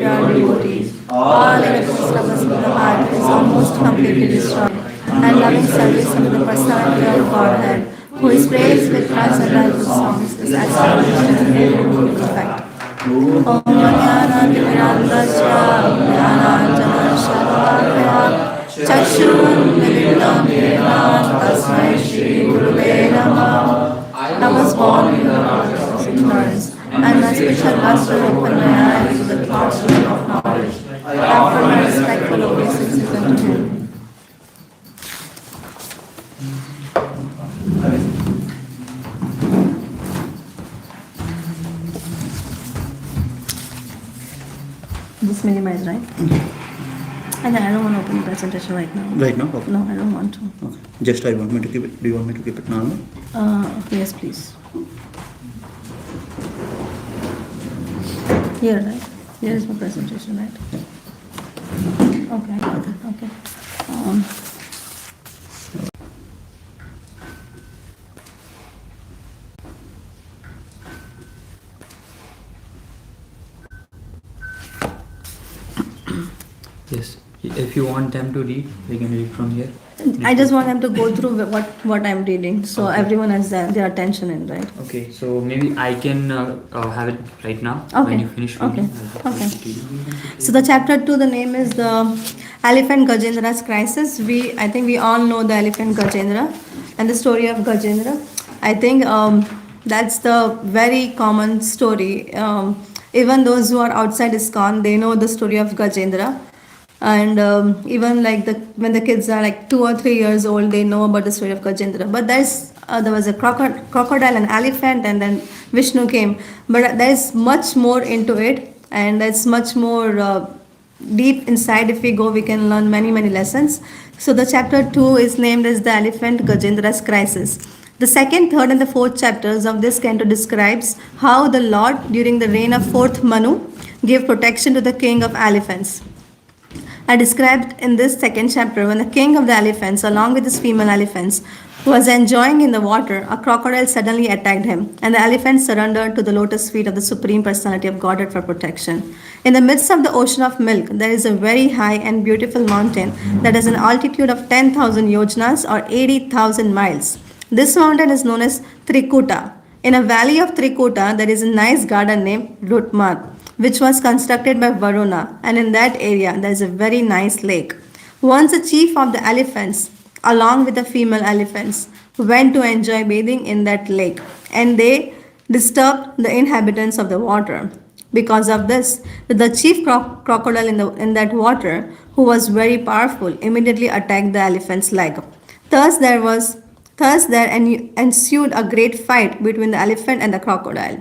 our devotees. All excess lovers of the heart is almost completely destroyed. And loving service of the personality of Godhead, who is praised with transcendental songs, is established in every perfect. Om Jnanatimirandasya Jnananjana Shalakaya Chakshurunmilitam Yena Tasmai Shri Guruve Namah. I was born in the darkness of ignorance, and my spiritual master opened my eyes to the thoughts of knowledge. I offer my respectful obeisances unto him. Just minimize, right? And I don't want to open the presentation right now. Right now? Okay. No, I don't want to. Okay. Just I want me to keep it. Do you want me to keep it normal? Yes, please. Here, right? Here is my presentation, right? Okay, I got it. Okay. Yes. If you want them to read, they can read from here. I just want them to go through what I'm reading, so Okay. everyone has their attention in, right? Okay. So maybe I can have it right now. Okay. When you finish reading. Okay. So the chapter 2, the name is the Elephant Gajendra's Crisis. I think we all know the elephant Gajendra and the story of Gajendra. I think that's the very common story. Even those who are outside ISKCON, they know the story of Gajendra. And even like when the kids are like 2 or 3 years old, they know about the story of Gajendra. But there was a crocodile and elephant, and then Vishnu came. But there's much more into it, and there's much more deep inside. If we go, we can learn many lessons. So the chapter 2 is named as the Elephant Gajendra's Crisis. The second, third, and the fourth chapters of this canto describes how the Lord, during the reign of 4th Manu, gave protection to the king of elephants. I described in this second chapter when the king of the elephants, along with his female elephants, was enjoying in the water, a crocodile suddenly attacked him, and the elephant surrendered to the lotus feet of the Supreme Personality of Godhead for protection. In the midst of the ocean of milk, there is a very high and beautiful mountain that has an altitude of 10,000 yojanas or 80,000 miles. This mountain is known as Trikuta. In a valley of Trikuta, there is a nice garden named Rutmat, which was constructed by Varuna, and in that area there is a very nice lake. Once the chief of the elephants, along with the female elephants, went to enjoy bathing in that lake, and they disturbed the inhabitants of the water. Because of this, the chief crocodile in that water, who was very powerful, immediately attacked the elephant's leg. Thus there ensued a great fight between the elephant and the crocodile.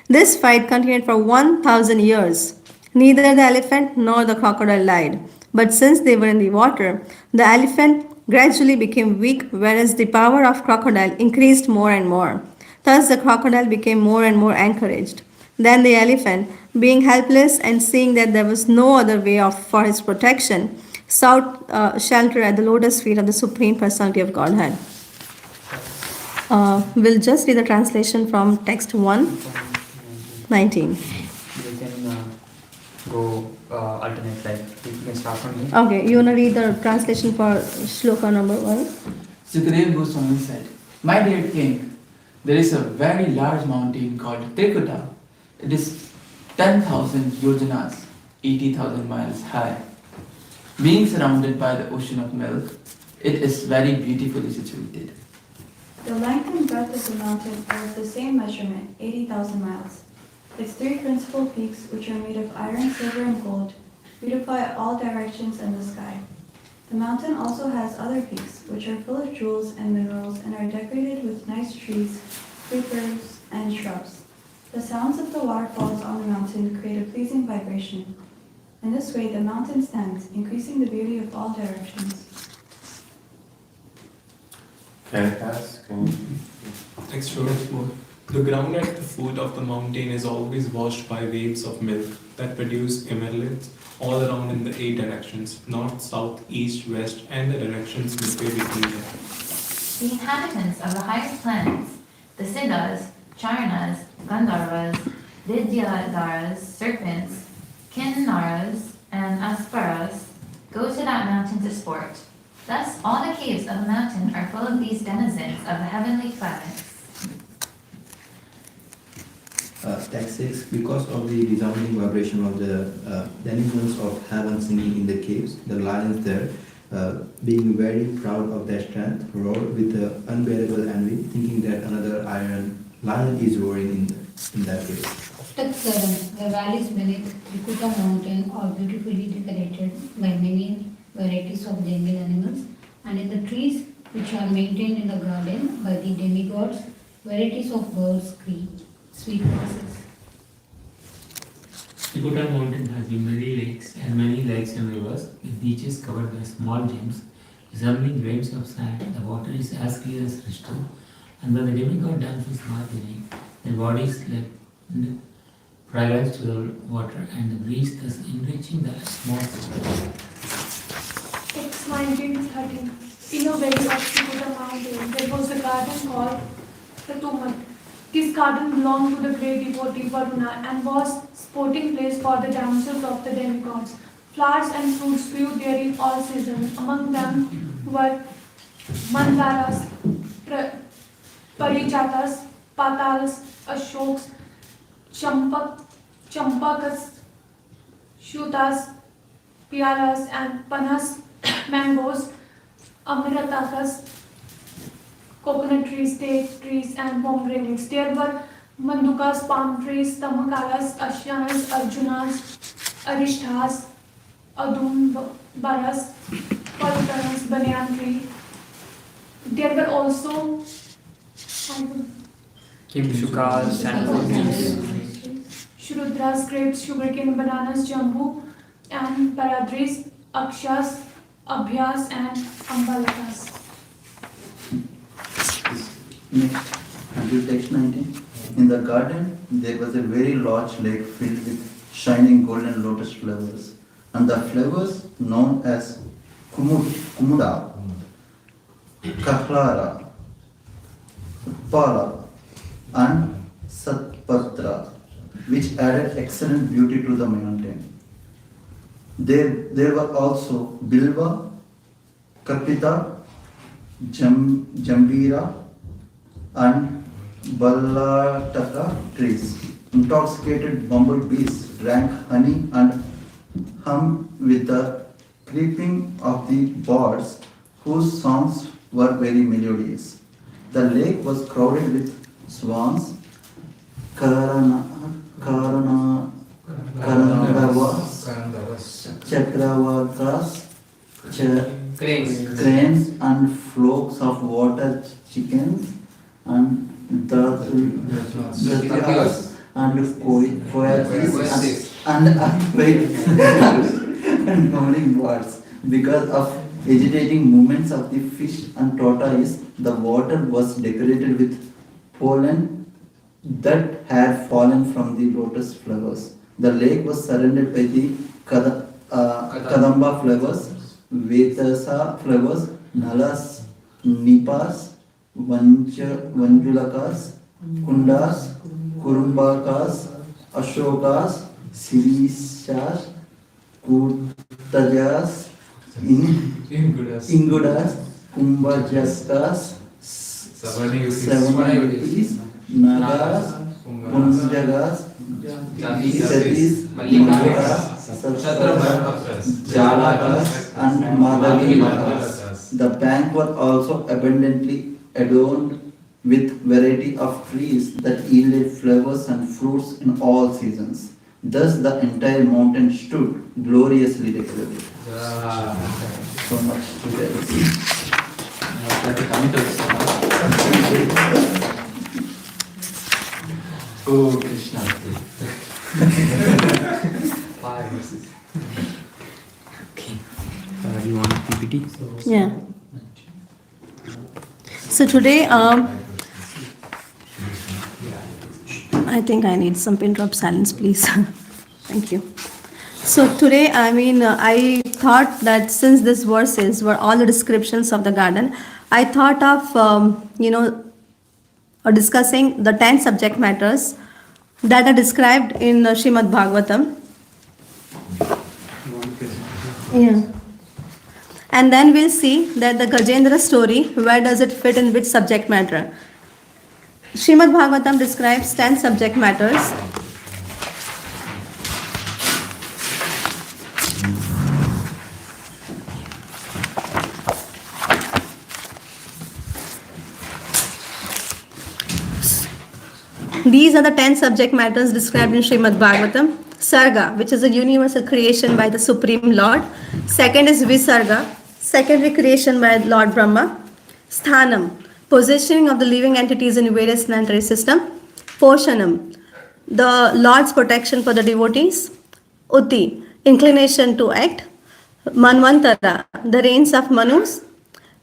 This fight continued for 1,000 years. Neither the elephant nor the crocodile died. But since they were in the water, the elephant gradually became weak, whereas the power of crocodile increased more and more. Thus the crocodile became more and more encouraged. Then the elephant, being helpless and seeing that there was no other way for his protection, sought shelter at the lotus feet of the Supreme Personality of Godhead. We'll just read the translation from text 1:19. You can go alternate, like you can start from here. Okay, you want to read the translation for shloka number 1? Sukadeva Goswami said, "My dear king, there is a very large mountain called Trikuta. It is 10,000 yojanas, 80,000 miles high. Being surrounded by the ocean of milk, it is very beautifully situated. The length and breadth of the mountain are of the same measurement, 80,000 miles. Its 3 principal peaks, which are made of iron, silver, and gold, beautify all directions in the sky. The mountain also has other peaks, which are full of jewels and minerals and are decorated with nice trees, creepers, and shrubs. The sounds of the waterfalls on the mountain create a pleasing vibration. In this way, the mountain stands, increasing the beauty of all directions." Extra. The ground at the foot of the mountain is always washed by waves of milk that produce emeralds all around in the 8 directions, north, south, east, west, and the directions midway between them. The inhabitants of the higher planets, the Siddhas, Charanas, Gandharvas, Vidyadharas, serpents, kinnaras, and asparas go to that mountain to sport. Thus, all the caves of the mountain are full of these denizens of the heavenly planets. Text 6. Because of the resounding vibration of the denizens of heaven singing in the caves, the lions there, being very proud of their strength, roared with unbearable envy, thinking that another iron lion is roaring in that cave. Text 7. The valleys beneath Trikuta mountain are beautifully decorated by many varieties of jungle animals, and in the trees which are maintained in the garden by the demigods, varieties of birds scream, sweet voices. Trikuta mountain has many lakes and rivers with beaches covered by small gems resembling grains of sand. The water is as clear as crystal, and when the demigod dances marching, their bodies lend fragrance to the water and the breeze, thus enriching the atmosphere. It's 1913. In a valley of Trikuta mountain, there was a garden called the Tumat. This garden belonged to the great devotee Varuna and was sporting place for the damsels of the demigods. Flowers and fruits grew there in all seasons. Among them were mandaras, parijatas, patalas, ashoks, champakas, shutas, pialas, and panas, mangoes, amratakas, coconut trees, date trees, and pomegranates. There were mandukas, palm trees, tamakalas, ashyanas, arjunas, arishthas, adumbaras, palutanas, banyan tree. There were also Kimshukas and fruits. shrudras, grapes, sugarcane, bananas, jambu, and paradris, akshas, abhyas, and ambalakas. Next, until text 19. In the garden, there was a very large lake filled with shining golden lotus flowers, and the flowers known as kumuda, kahlara, pala, and satpatra, which added excellent beauty to the mountain. There were also bilva, kapita, jambira, and ballataka trees. Intoxicated bumblebees drank honey and hummed with the creeping of the birds, whose songs were very melodious. The lake was crowded with swans, karanavas, chakravartas, cranes, and flocks of water chickens, and datyas, and coyotes, and and howling birds. Because of agitating movements of the fish and tortoise, the water was decorated with pollen that had fallen from the lotus flowers. The lake was surrounded by the kadamba flowers, vetasa flowers, nalas, nipas, vanjulakas, kundas, kurumbakas, ashokas, sirishas, kurtajas, ingudas, kumbhajaskas, savanitis, nagas, kunjagas, satis, mallikas, jalakas, and madhavilakas. The bank was also abundantly adorned with variety of trees that yielded flowers and fruits in all seasons. Thus the entire mountain stood gloriously decorated. So much to this. Oh, Krishna. 5 verses. Okay. Do you want PPT? Yeah. So today, I think I need some pin drop silence, please. Thank you. So today, I thought that since these verses were all the descriptions of the garden, I thought of, discussing the 10 subject matters that are described in Srimad Bhagavatam. Yeah. And then we'll see that the Gajendra story, where does it fit in which subject matter? Srimad Bhagavatam describes 10 subject matters. These are the 10 subject matters described in Srimad Bhagavatam. Sarga, which is a universal creation by the Supreme Lord. Second is Visarga, secondary creation by Lord Brahma. Sthanam, positioning of the living entities in various planetary system. Poshanam, the Lord's protection for the devotees. Uti, inclination to act. Manvantara, the reigns of Manus.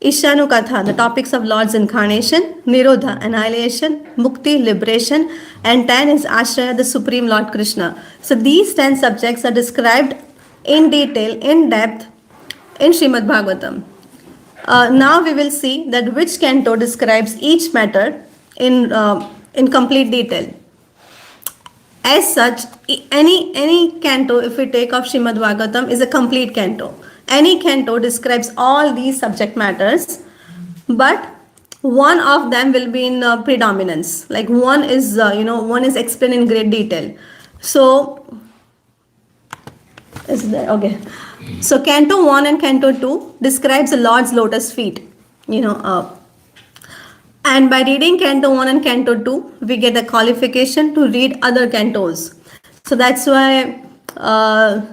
Ishanukatha, the topics of Lord's incarnation. Nirodha, annihilation. Mukti, liberation. And 10 is Ashraya, the Supreme Lord Krishna. So these 10 subjects are described in detail, in depth in Srimad Bhagavatam. Now we will see that which canto describes each matter in complete detail. As such, any canto, if we take of Srimad Bhagavatam, is a complete canto. Any canto describes all these subject matters, but one of them will be in predominance. Like one is, one is explained in great detail. So, is there? Okay. So, Canto 1 and Canto 2 describes the Lord's lotus feet. And by reading Canto 1 and Canto 2, we get the qualification to read other cantos. So that's why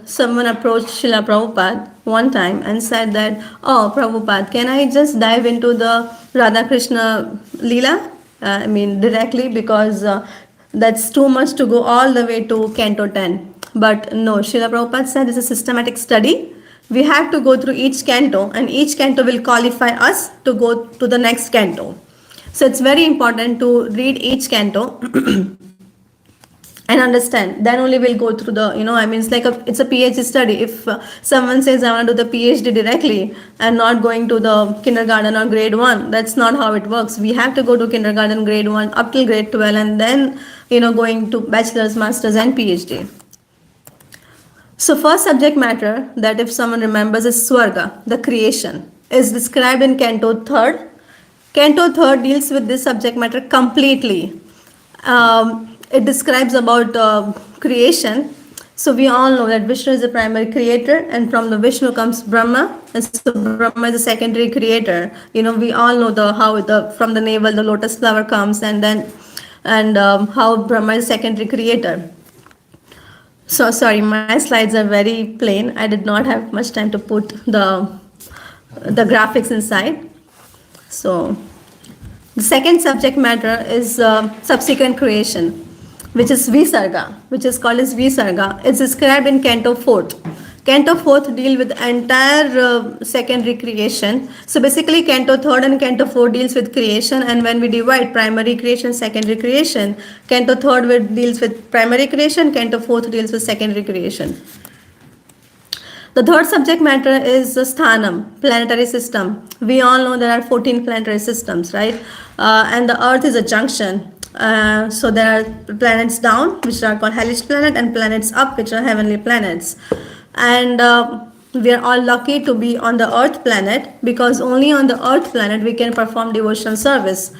someone approached Srila Prabhupada one time and said that, oh, Prabhupada, can I just dive into the Radha Krishna Leela? Directly, because that's too much to go all the way to Canto 10. But no, Srila Prabhupada said it's a systematic study. We have to go through each canto, and each canto will qualify us to go to the next canto. So it's very important to read each canto and understand. Then only we'll go through the, it's like it's a PhD study. If someone says I want to do the PhD directly and not going to the kindergarten or grade 1, that's not how it works. We have to go to kindergarten, grade 1 up till grade 12, and then, going to bachelor's, master's and PhD. So first subject matter that if someone remembers is Swarga, the creation, is described in Canto 3rd. Canto 3rd deals with this subject matter completely. It describes about creation. So we all know that Vishnu is the primary creator, and from the Vishnu comes Brahma, and so Brahma is the secondary creator. We all know how from the navel the lotus flower comes, and how Brahma is secondary creator. So sorry, my slides are very plain. I did not have much time to put the graphics inside. So the second subject matter is subsequent creation, which is Visarga, which is called as Visarga. It's described in Canto 4th. Canto 4th deal with entire secondary creation. So basically Canto 3rd and Canto 4 deals with creation, and when we divide primary creation, secondary creation, Canto 3rd deals with primary creation, Canto 4th deals with secondary creation. The third subject matter is the Sthanam, planetary system. We all know there are 14 planetary systems, right? And the Earth is a junction. So there are planets down, which are called hellish planet, and planets up, which are heavenly planets. And we are all lucky to be on the Earth planet, because only on the Earth planet we can perform devotional service.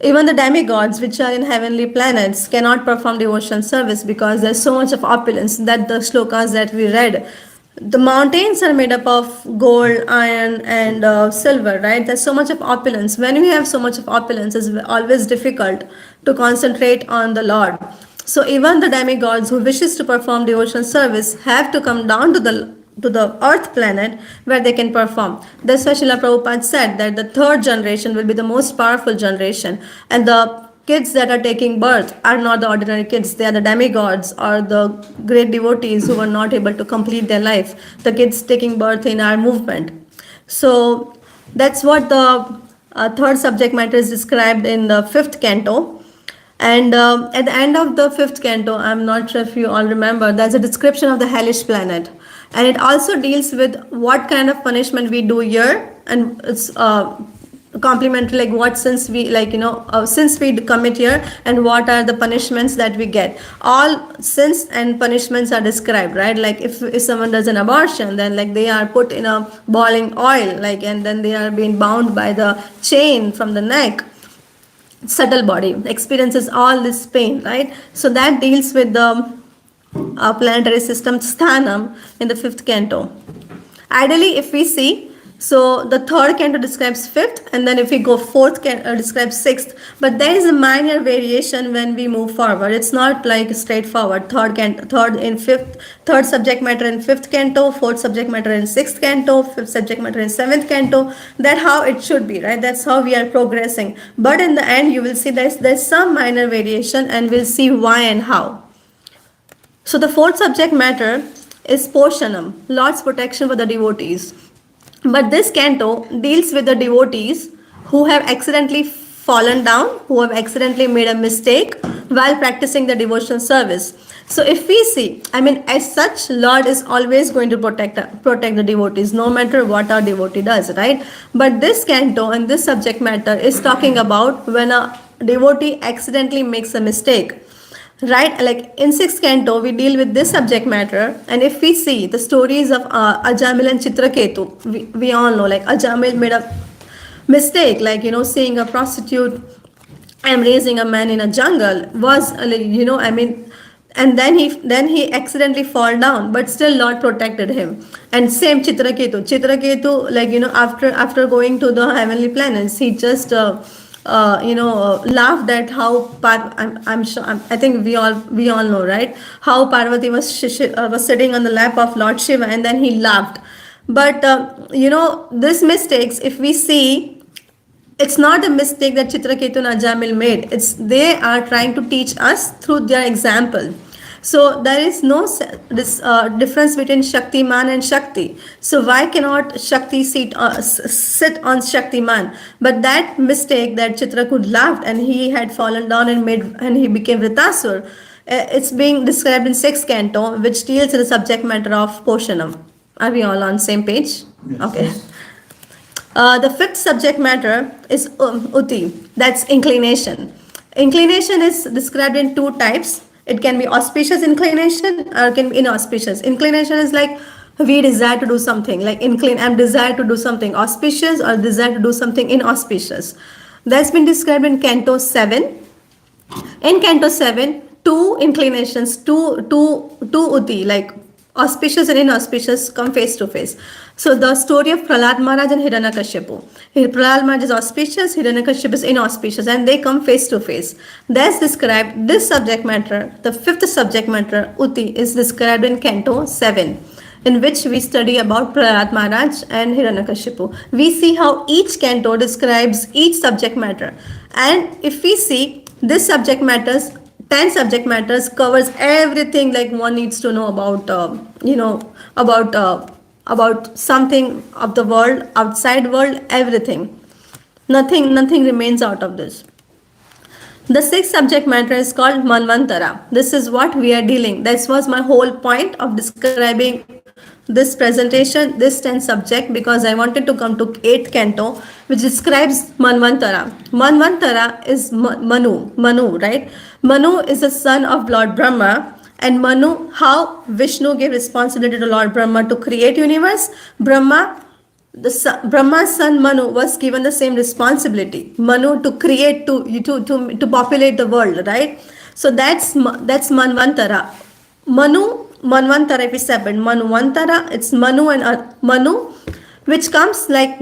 Even the demigods, which are in heavenly planets, cannot perform devotional service because there's so much of opulence. That the shlokas that we read, the mountains are made up of gold, iron and silver, right? There's so much of opulence. When we have so much of opulence, it's always difficult to concentrate on the Lord. So even the demigods who wishes to perform devotional service have to come down to the Earth planet where they can perform. That's why Srila Prabhupada said that the third generation will be the most powerful generation, and the kids that are taking birth are not the ordinary kids. They are the demigods or the great devotees who were not able to complete their life. The kids taking birth in our movement. So that's what the third subject matter is described in the 5th canto. And at the end of the 5th canto, I'm not sure if you all remember, there's a description of the hellish planet. And it also deals with what kind of punishment we do here, and it's complementary, like what sins we, like, since we commit here, and what are the punishments that we get. All sins and punishments are described, right? Like if someone does an abortion, then like they are put in a boiling oil, like, and then they are being bound by the chain from the neck. Subtle body experiences all this pain, right? So that deals with the planetary system sthanam in the 5th canto. Ideally, if we see, so the 3rd canto describes 5th, and then if we go 4th canto describes 6th, but there is a minor variation when we move forward. It's not like straightforward. 3rd in 5th, 3rd subject matter in 5th canto, 4th subject matter in 6th canto, 5th subject matter in 7th canto. That's how it should be, right? That's how we are progressing. But in the end, you will see there's some minor variation, and we'll see why and how. So the 4th subject matter is Poshanam, Lord's protection for the devotees. But this canto deals with the devotees who have accidentally fallen down, who have accidentally made a mistake while practicing the devotional service. So if we see, as such, Lord is always going to protect the devotees, no matter what our devotee does, right? But this canto and this subject matter is talking about when a devotee accidentally makes a mistake. Right, like in 6th canto, we deal with this subject matter, and if we see the stories of Ajamil and Chitraketu, we all know, like Ajamil made a mistake, like, seeing a prostitute and raising a man in a jungle was, and then he accidentally fall down, but still Lord protected him. And same Chitraketu, like, after going to the heavenly planets, he just laughed at how I think we all know, right? How Parvati was sitting on the lap of Lord Shiva, and then he laughed. But these mistakes, if we see, it's not a mistake that Chitraketu and Ajamil made. They are trying to teach us through their example. So there is no difference between Shaktiman and Shakti. So why cannot Shakti sit on Shaktiman? But that mistake that Chitrakud laughed and he had fallen down and he became Vritasur, it's being described in 6th canto, which deals with the subject matter of Poshanam. Are we all on same page? Yes. Okay. The 5th subject matter is Uti, that's inclination. Inclination is described in 2 types. It can be auspicious inclination or can be inauspicious. Inclination is like we desire to do something, like I'm desire to do something auspicious or desire to do something inauspicious. That's been described in Canto 7. In Canto 7, 2 inclinations, two uti, like auspicious and inauspicious, come face to face. So the story of Prahlad Maharaj and Hiranyakashipu. Prahlad Maharaj is auspicious, Hiranyakashipu is inauspicious, and they come face to face. That's described, this subject matter, the 5th subject matter, Uti, is described in Canto 7, in which we study about Prahlad Maharaj and Hiranyakashipu. We see how each canto describes each subject matter. And if we see, this subject matters, 10 subject matters covers everything like one needs to know about, about something of the world, outside world, everything. Nothing remains out of this. The 6th subject matter is called Manvantara. This is what we are dealing. That was my whole point of describing this presentation, this 10th subject, because I wanted to come to 8th canto, which describes Manvantara. Manvantara is Manu, right? Manu is the son of Lord Brahma. And Manu, how Vishnu gave responsibility to Lord Brahma to create universe, Brahma's son Manu was given the same responsibility. Manu to create, to populate the world, right? So that's Manvantara. Manvantara, if we separate Manvantara, it's Manu and Manu, which comes like,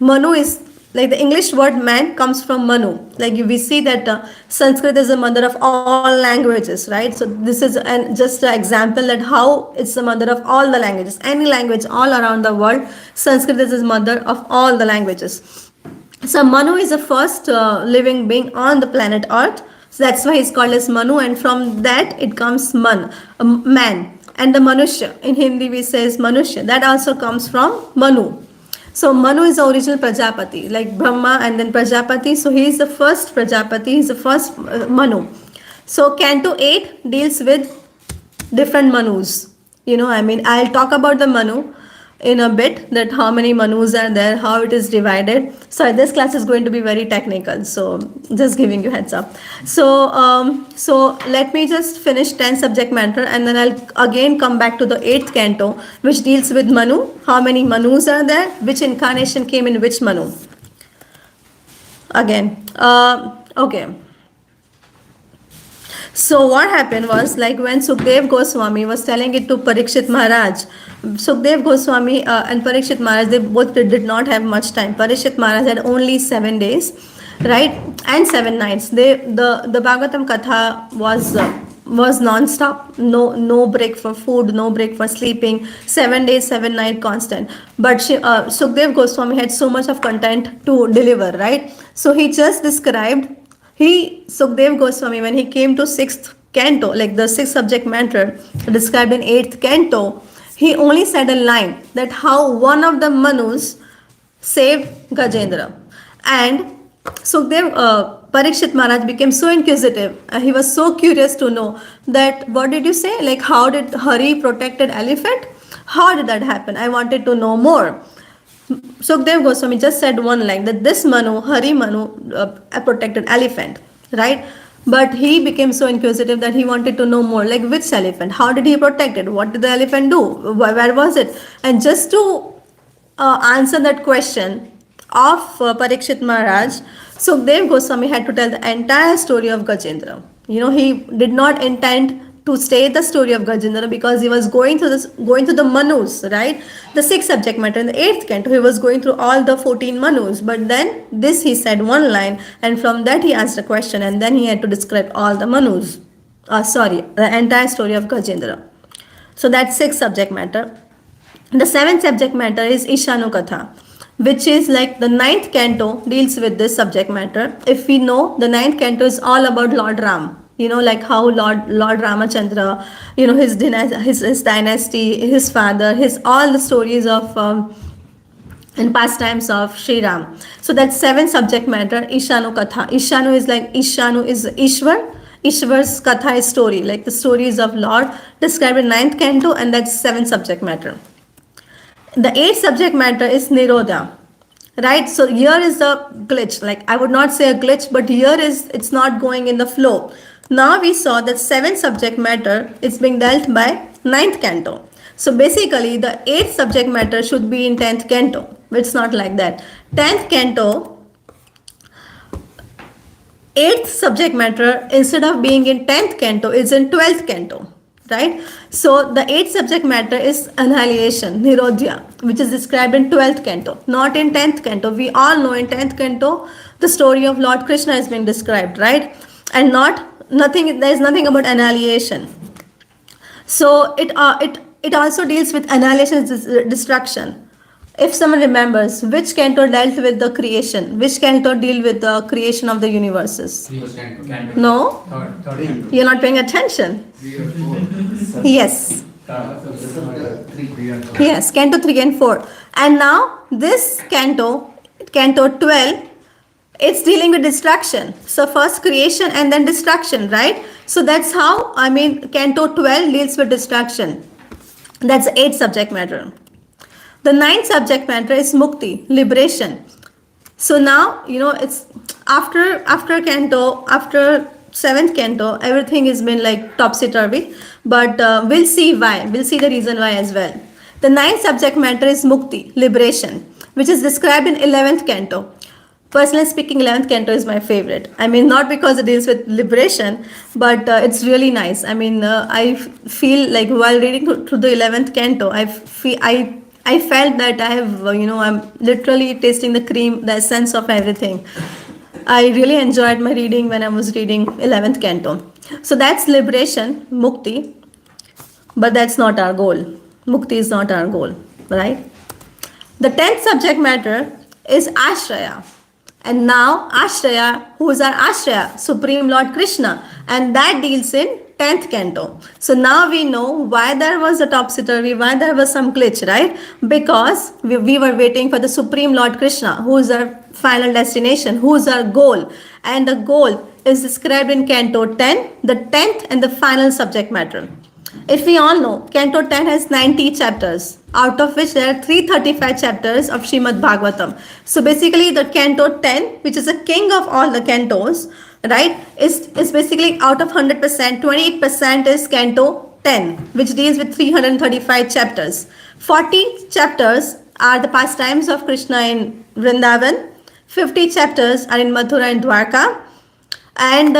Manu is like the English word man comes from Manu. Like we see that Sanskrit is the mother of all languages, right? So this is just an example that how it's the mother of all the languages. Any language all around the world, Sanskrit is the mother of all the languages. So Manu is the first living being on the planet Earth. So that's why he's called as Manu, and from that it comes man. And the Manushya, in Hindi we say Manushya, that also comes from Manu. So Manu is the original Prajapati, like Brahma and then Prajapati. So he is the first Prajapati, he is the first Manu. So Canto 8 deals with different Manus. I'll talk about the Manu in a bit that how many manus are there, how it is divided. So this class is going to be very technical. So just giving you heads up. So let me just finish 10 subject matter, and then I'll again come back to the 8th canto, which deals with Manu. How many manus are there? Which incarnation came in which Manu? Again, okay. So what happened was, like when Sukdev Goswami was telling it to Parikshit Maharaj, Sukdev Goswami and Parikshit Maharaj, they both did not have much time. Parikshit Maharaj had only 7 days, right, and 7 nights. The Bhagavatam Katha was non-stop, no break for food, no break for sleeping, 7 days, 7 nights constant. But Sukdev Goswami had so much of content to deliver, right? So he just described. Sukdev Goswami, when he came to 6th canto, like the 6th subject matter described in 8th canto, he only said a line that how one of the Manus saved Gajendra. And Parikshit Maharaj became so inquisitive. He was so curious to know that, what did you say? Like, how did Hari protected elephant? How did that happen? I wanted to know more. Sukdev Goswami just said one line that this Manu, Hari Manu, protected elephant, right? But he became so inquisitive that he wanted to know more, like which elephant, how did he protect it, what did the elephant do, where was it? And just to answer that question of Parikshit Maharaj, Sukdev Goswami had to tell the entire story of Gajendra. He did not intend to state the story of Gajendra because he was going through the Manus, right? The 6th subject matter in the 8th canto, he was going through all the 14 Manus. But then this he said one line, and from that he asked a question, and then he had to describe all the Manus. The entire story of Gajendra. So that's 6th subject matter. The 7th subject matter is Ishanu Katha, which is like the 9th canto deals with this subject matter. If we know, the 9th canto is all about Lord Ram. Like how Lord Ramachandra, his dynasty, his father, all the stories of and pastimes of Sri Ram. So that's 7th subject matter, Ishanu Katha. Ishanu is Ishwar. Ishwar's Katha is story, like the stories of Lord described in 9th canto, and that's 7th subject matter. The 8th subject matter is Nirodha. Right, so here is a glitch, like I would not say a glitch, but here it's not going in the flow. Now we saw that 7th subject matter is being dealt by 9th canto. So basically the 8th subject matter should be in 10th canto. It's not like that. 10th canto, 8th subject matter, instead of being in 10th canto, is in 12th canto. Right? So the 8th subject matter is annihilation, Nirodhya, which is described in 12th canto, not in 10th canto. We all know in 10th canto, the story of Lord Krishna is being described, right? And there is nothing about annihilation. So it also deals with annihilation, destruction. If someone remembers, which canto dealt with the creation? Which canto deal with the creation of the universes? No? You're not paying attention. Yes. Yes, canto 3 and 4. And now this canto 12, it's dealing with destruction. So first creation and then destruction, right? So that's how, canto 12 deals with destruction. That's the 8th subject matter. The 9th subject matter is Mukti, liberation. So now, it's after canto, after 7th canto, everything has been like topsy-turvy, but we'll see why. We'll see the reason why as well. The 9th subject matter is Mukti, liberation, which is described in 11th canto. Personally speaking, 11th canto is my favorite. Not because it deals with liberation, but it's really nice. I feel like while reading through the 11th canto, I felt that I'm literally tasting the cream, the essence of everything. I really enjoyed my reading when I was reading 11th canto. So that's liberation, Mukti, but that's not our goal. Mukti is not our goal, right? The 10th subject matter is Ashraya. And now Ashraya, who is our Ashraya? Supreme Lord Krishna. And that deals in 10th canto. So now we know why there was a topsy-turvy, why there was some glitch, right? Because we were waiting for the Supreme Lord Krishna, who is our final destination, who is our goal. And the goal is described in canto 10, the 10th and the final subject matter. If we all know, canto 10 has 90 chapters. out of which there are 335 chapters of Srimad Bhagavatam. So basically the canto 10, which is the king of all the cantos, right, is basically out of 100%, 28% is canto 10, which deals with 335 chapters. 40 chapters are the pastimes of Krishna in Vrindavan, 50 chapters are in Mathura and Dwarka, and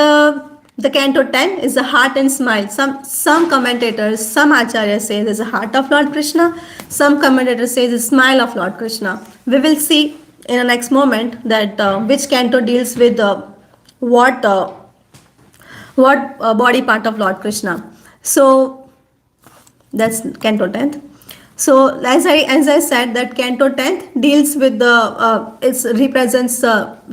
the canto 10 is the heart and smile. Some commentators, some acharyas say there's a heart of Lord Krishna, some commentators say the smile of Lord Krishna. We will see in the next moment that which canto deals with what body part of Lord Krishna. So that's canto 10th. So as I said, that canto 10th deals with it represents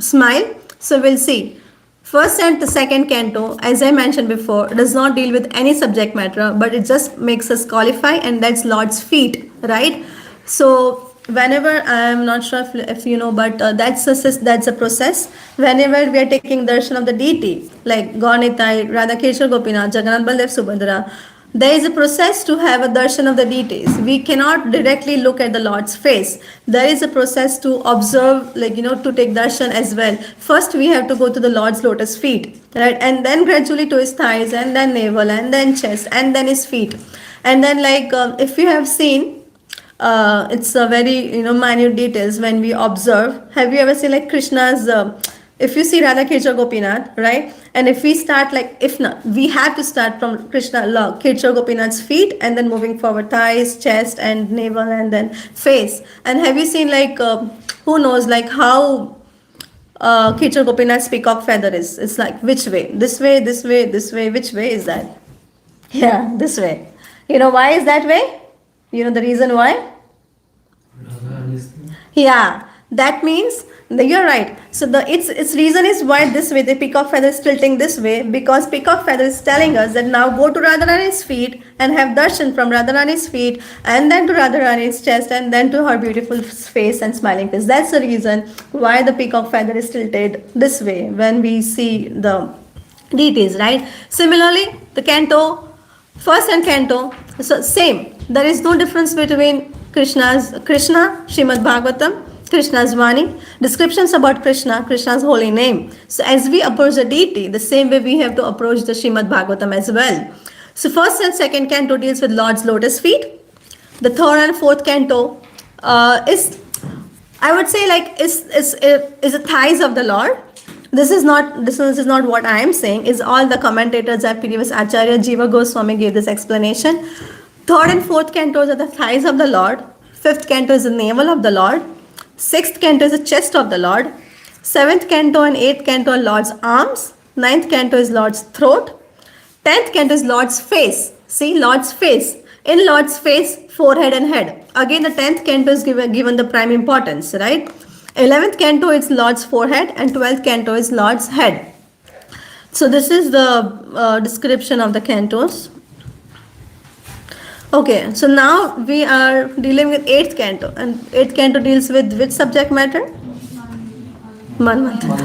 smile. So we'll see. First and the second canto, as I mentioned before, does not deal with any subject matter, but it just makes us qualify, and that's Lord's feet, right? So whenever, I'm not sure if you know, but that's a process. Whenever we are taking darshan of the deity, like Gaunitai, Radhakeshwar Gopinath, Jagannath Baldev Subhadra, there is a process to have a darshan of the deities. We cannot directly look at the Lord's face. There is a process to observe, to take darshan as well. First, we have to go to the Lord's lotus feet, right? And then gradually to his thighs, and then navel, and then chest, and then his feet. And then, if you have seen, it's a very, minute details when we observe. Have you ever seen, Krishna's, if you see Radhakeshwar Gopinath, right? And if we start we have to start from Krishna, Keshwar Gopinath's feet, and then moving forward, thighs, chest, and navel, and then face. And have you seen, who knows, how Keshwar Gopinath's peacock feather is? It's which way? This way, this way, this way. Which way is that? Yeah, this way. You know why is that way? You know the reason why? Yeah, that means you're right. So its reason is why this way, the peacock feather is tilting this way, because peacock feather is telling us that now go to Radharani's feet and have darshan from Radharani's feet, and then to Radharani's chest, and then to her beautiful face and smiling face. That's the reason why the peacock feather is tilted this way when we see the deities, right? Similarly, the canto, first and canto, so same. There is no difference between Krishna, Srimad Bhagavatam, Krishna's Vani, descriptions about Krishna, Krishna's holy name. So as we approach the deity, the same way we have to approach the Srimad Bhagavatam as well. So first and second canto deals with Lord's lotus feet. The third and fourth canto is, I would say, is the thighs of the Lord. This is not what I am saying. Is all the commentators at previous Acharya Jiva Goswami gave this explanation. Third and fourth cantos are the thighs of the Lord. Fifth canto is the navel of the Lord. Sixth canto is the chest of the Lord. Seventh canto and eighth canto are Lord's arms. Ninth canto is Lord's throat. 10th canto is Lord's face. See, Lord's face. In Lord's face, forehead and head. Again, the 10th canto is given the prime importance, right? 11th canto is Lord's forehead, and 12th canto is Lord's head. So this is the description of the cantos. Okay, so now we are dealing with 8th canto, and 8th canto deals with which subject matter? Manvantara.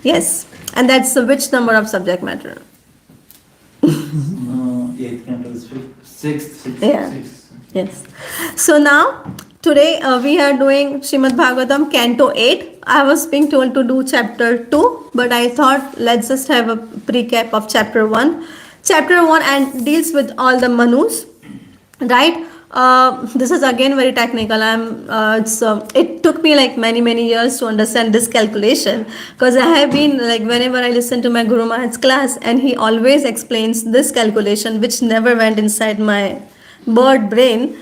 Yes, and that's which number of subject matter? 8th canto is 6th. Yeah. Yes. So now today we are doing Srimad Bhagavatam Canto 8. I was being told to do chapter 2, but I thought let's just have a recap of chapter 1. Chapter 1 and deals with all the manus, right? This is again very technical. It took me many years to understand this calculation, because I have been whenever I listen to my Guru Maharaj's class, and he always explains this calculation, which never went inside my bird brain.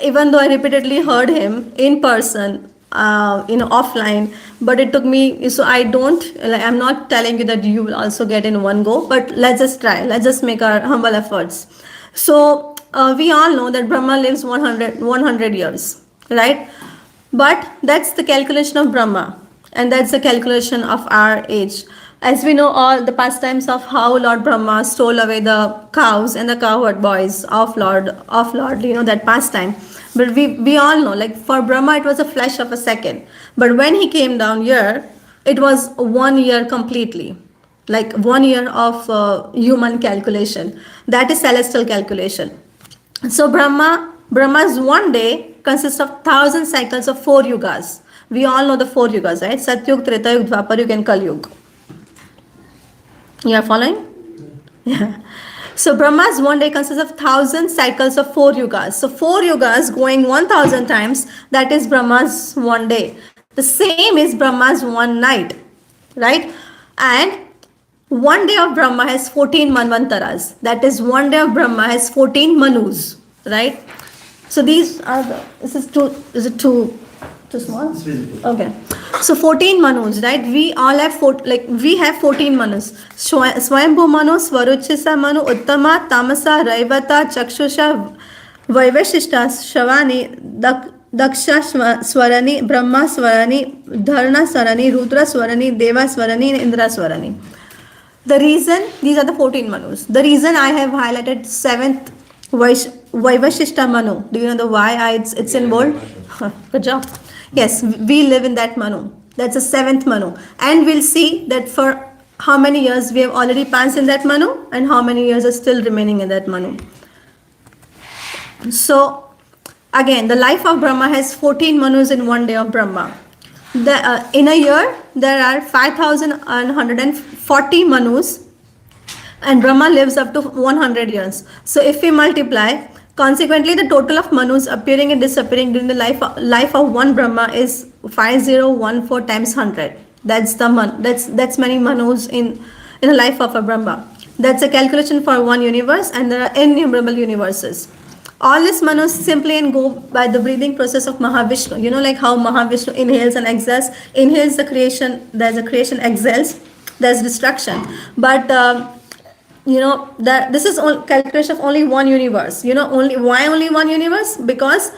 Even though I repeatedly heard him in person, offline, but it took me, so I'm not telling you that you will also get in one go, but let's just try, let's just make our humble efforts. So we all know that Brahma lives 100 years, right? But that's the calculation of Brahma, and that's the calculation of our age. As we know, all the pastimes of how Lord Brahma stole away the cows and the cowherd boys of Lord, that pastime. But we all know, for Brahma, it was a flash of a second. But when he came down here, it was 1 year completely. 1 year of human calculation. That is celestial calculation. So Brahma Brahma's one day consists of 1,000 cycles of 4 yugas. We all know the 4 yugas, right? Satyug, Treta Yug, Dwapar Yug, and Kali Yug. You are following? Yeah. So Brahma's one day consists of 1,000 cycles of 4 yugas. So 4 yugas going 1,000 times, that is Brahma's one day. The same is Brahma's one night, right? And one day of Brahma has 14 manvantaras. That is, one day of Brahma has 14 manus, right? So these are the, is it too small? It's visible. Okay. So 14 manus, right? We all have we have 14 manus. Swayambhu Manu, Swaruchisa Manu, Uttama, Tamasa, Raivata, Chakshusha, Vaivashishta, Shavani, Daksha Swarani, Brahma Swarani, Dharna Swarani, Rudra Swarani, Deva Swarani, and Indra Swarani. The reason, these are the 14 manus. The reason I have highlighted 7th Vaivashishta Manu. Do you know the why it's in bold? Good job. Yes, we live in that Manu. That's the 7th Manu. And we'll see that for how many years we have already passed in that Manu and how many years are still remaining in that Manu. So, again, the life of Brahma has 14 Manus in one day of Brahma. In a year, there are 5,140 Manus, and Brahma lives up to 100 years. So if we multiply, consequently the total of Manus appearing and disappearing during the life of one Brahma is 5014 times 100. That's many Manus in the life of a Brahma. That's a calculation for one universe, and there are innumerable universes. All these Manus simply go by the breathing process of Mahavishnu. You know, like how Mahavishnu inhales and exhales. Inhales the creation, there's a creation, exhales, there's destruction. But this is calculation of only one universe. Why only one universe? Because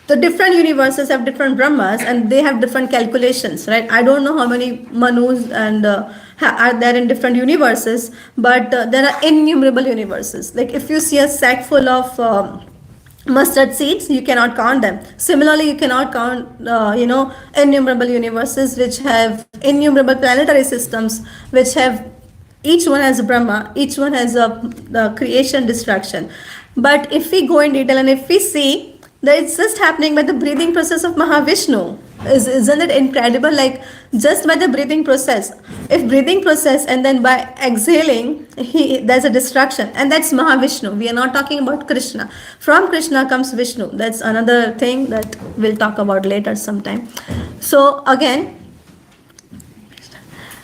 the different universes have different Brahmas and they have different calculations, right? I don't know how many Manus and are there in different universes, but there are innumerable universes. Like if you see a sack full of mustard seeds, you cannot count them. Similarly, you cannot count, innumerable universes which have innumerable planetary systems, which have each one has a Brahma, each one has the creation, destruction. But if we go in detail and if we see that it's just happening by the breathing process of Mahavishnu, isn't it incredible? Like just by the breathing process, if breathing process and then by exhaling, there's a destruction, and that's Mahavishnu. We are not talking about Krishna. From Krishna comes Vishnu. That's another thing that we'll talk about later sometime. So again,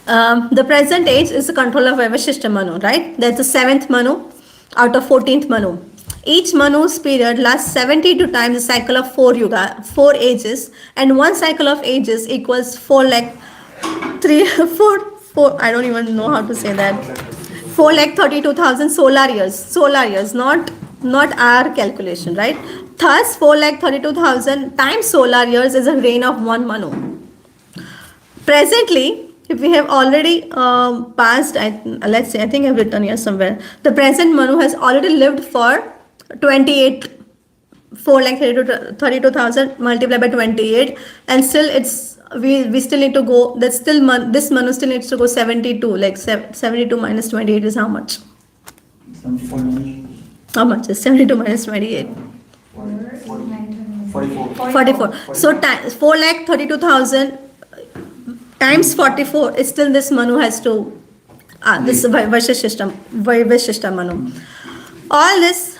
the present age is the control of Vaivashishta Manu, right? That's the 7th Manu out of 14th Manu. Each Manu's period lasts 72 times the cycle of 4 ages, and one cycle of ages equals 4 I don't even know how to say that. 4,32,000 solar years, not our calculation, right? Thus, 4,32,000 times solar years is a reign of one Manu. Presently, if we have already passed, let's say, I think I've written here somewhere, the present Manu has already lived for 4,32,000 multiplied by 28, and still we still need to go, this Manu still needs to go 72, like 72 minus 28 is how much? How much is 72 minus 28? 44. So 4,32,000 times 44 is still this Manu has to, this Vaivashishta Manu. All this,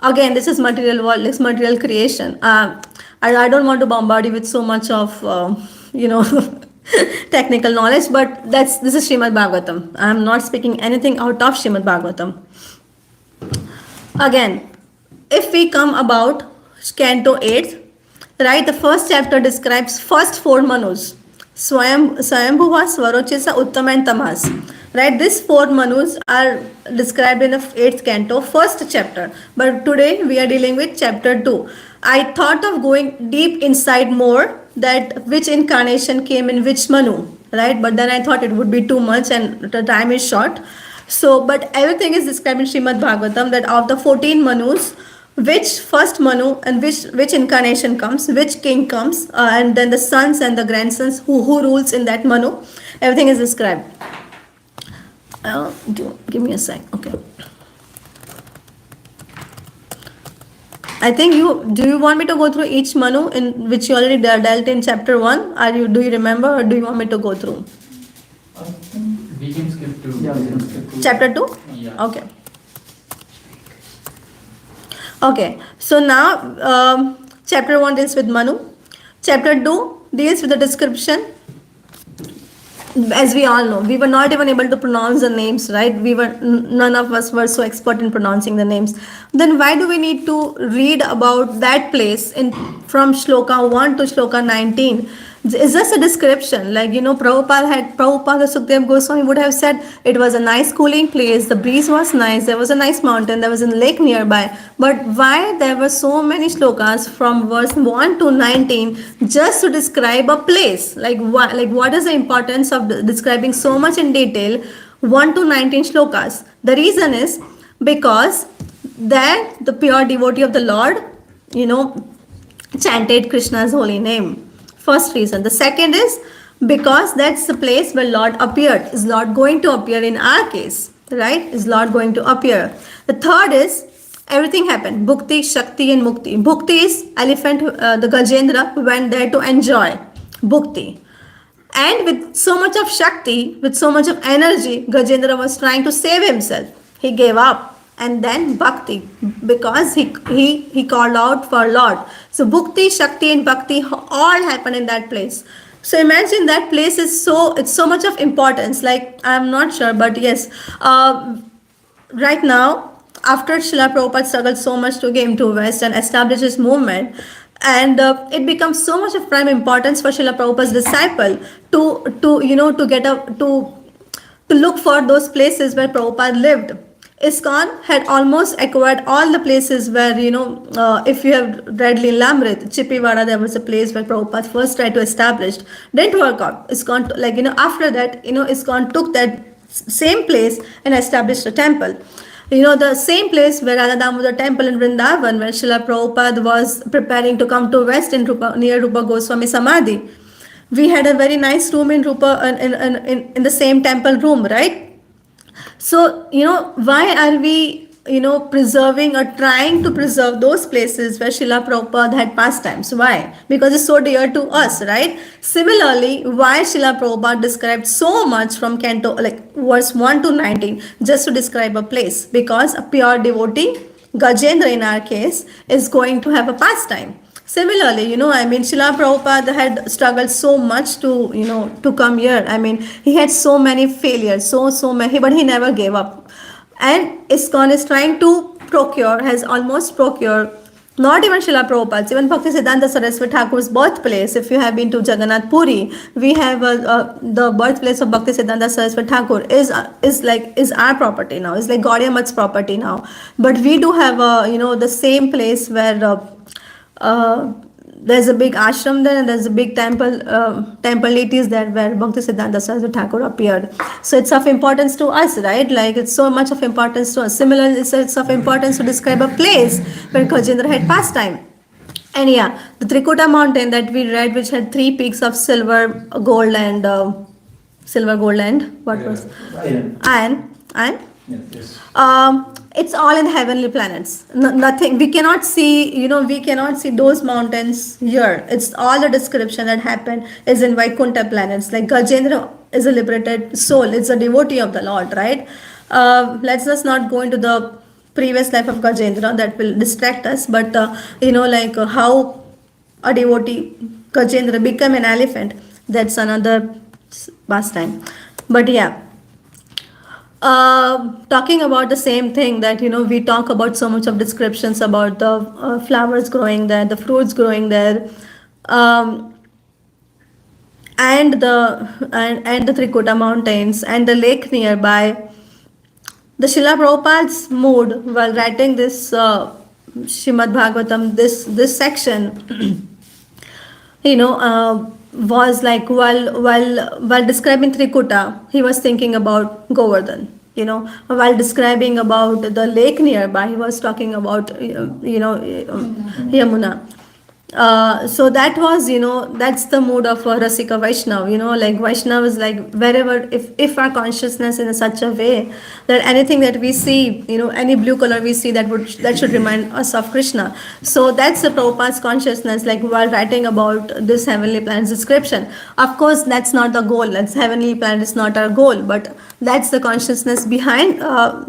again, this is material world, this material creation. I don't want to bombard you with so much of, technical knowledge, but this is Srimad Bhagavatam. I am not speaking anything out of Srimad Bhagavatam. Again, if we come about Canto 8, right, the first chapter describes first 4 Manus. Swayambhuva, Swarochisa, Uttama and Tamas. Right, these 4 Manus are described in the 8th canto, first chapter. But today we are dealing with chapter 2. I thought of going deep inside more, that which incarnation came in which Manu, right? But then I thought it would be too much and the time is short. So, but everything is described in Srimad Bhagavatam, that of the 14 Manus, which first Manu and which incarnation comes, which king comes, and then the sons and the grandsons who rules in that Manu, everything is described. Give me a sec. Okay. I think do you want me to go through each Manu in which you already dealt in chapter 1? Do you remember, or do you want me to go through? I think we can skip to Yeah, we can skip to- Chapter 2? Yeah. Okay. Okay, so now chapter 1 deals with Manu. Chapter 2 deals with the description. As we all know, we were not even able to pronounce the names, right? None of us were so expert in pronouncing the names. Then why do we need to read about that place from Shloka 1 to Shloka 19? Is just a description. Like, Prabhupada Sukhdev Goswami would have said it was a nice cooling place, the breeze was nice, there was a nice mountain, there was a lake nearby. But why there were so many shlokas from verse 1 to 19 just to describe a place? Like what is the importance of describing so much in detail 1 to 19 shlokas? The reason is because there the pure devotee of the Lord, chanted Krishna's holy name. First reason. The second is because that's the place where Lord appeared. Is Lord going to appear in our case? Right? Is Lord going to appear? The third is everything happened. Bhukti, Shakti and Mukti. Bhukti is elephant, the Gajendra went there to enjoy Bhukti. And with so much of Shakti, with so much of energy, Gajendra was trying to save himself. He gave up. And then Bhakti, because he called out for Lord. So Bhukti, Shakti and Bhakti all happen in that place. So imagine that place is it's so much of importance. Like, I'm not sure, but yes, right now, after Srila Prabhupada struggled so much to get into West and establish his movement, and it becomes so much of prime importance for Srila Prabhupada's disciple to look for those places where Prabhupada lived. ISKCON had almost acquired all the places where, if you have read Lilamrit, Chippiwada, there was a place where Prabhupada first tried to establish. Didn't work out. ISKCON, after that, ISKCON took that same place and established a temple. The same place where Radha Damodar temple in Vrindavan, where Srila Prabhupada was preparing to come to West near Rupa Goswami Samadhi. We had a very nice room in in the same temple room, right? So, why are we, preserving or trying to preserve those places where Srila Prabhupada had pastimes? Why? Because it's so dear to us, right? Similarly, why Srila Prabhupada described so much from Canto, like verse 1 to 19, just to describe a place? Because a pure devotee, Gajendra in our case, is going to have a pastime. Similarly, Srila Prabhupada had struggled so much to come here. He had so many failures, so many, but he never gave up. And ISKCON is trying to has almost procured, not even Srila Prabhupada's, even Bhaktisiddhanta Saraswati Thakur's birthplace. If you have been to Jagannath Puri, we have the birthplace of Bhaktisiddhanta Saraswati Thakur is our property now. It's like Gaudiya Math's property now. But we do have the same place where there's a big ashram there, and there's a big temple deities there where Bhaktisiddhanta Saraswati Thakur appeared. So it's of importance to us, right? Like, it's so much of importance to us. Similarly, it's of importance to describe a place where Gajendra had pastime. And yeah, the Trikuta mountain that we read, which had 3 peaks of silver, gold, and what was iron. Yes. It's all in heavenly planets. Nothing. We cannot see. We cannot see those mountains here. It's all the description that happened is in Vaikuntha planets. Like, Gajendra is a liberated soul. It's a devotee of the Lord, right? Let's just not go into the previous life of Gajendra. That will distract us. But how a devotee Gajendra become an elephant. That's another pastime. But yeah. Talking about the same thing that we talk about so much of descriptions about the flowers growing there, the fruits growing there, and the Trikuta mountains and the lake nearby. The Srila Prabhupada's mood while writing this Srimad Bhagavatam, this section, was like while describing Trikuta, he was thinking about Govardhan. While describing about the lake nearby, he was talking about Yamuna. So that was, that's the mood of a Rasika Vaishnav, like Vaishnav is like wherever, if our consciousness in such a way that anything that we see, any blue color we see, that should remind us of Krishna. So that's the Prabhupada's consciousness, like while writing about this heavenly planet's description. Of course, that's not the goal. That's heavenly planet is not our goal, but that's the consciousness behind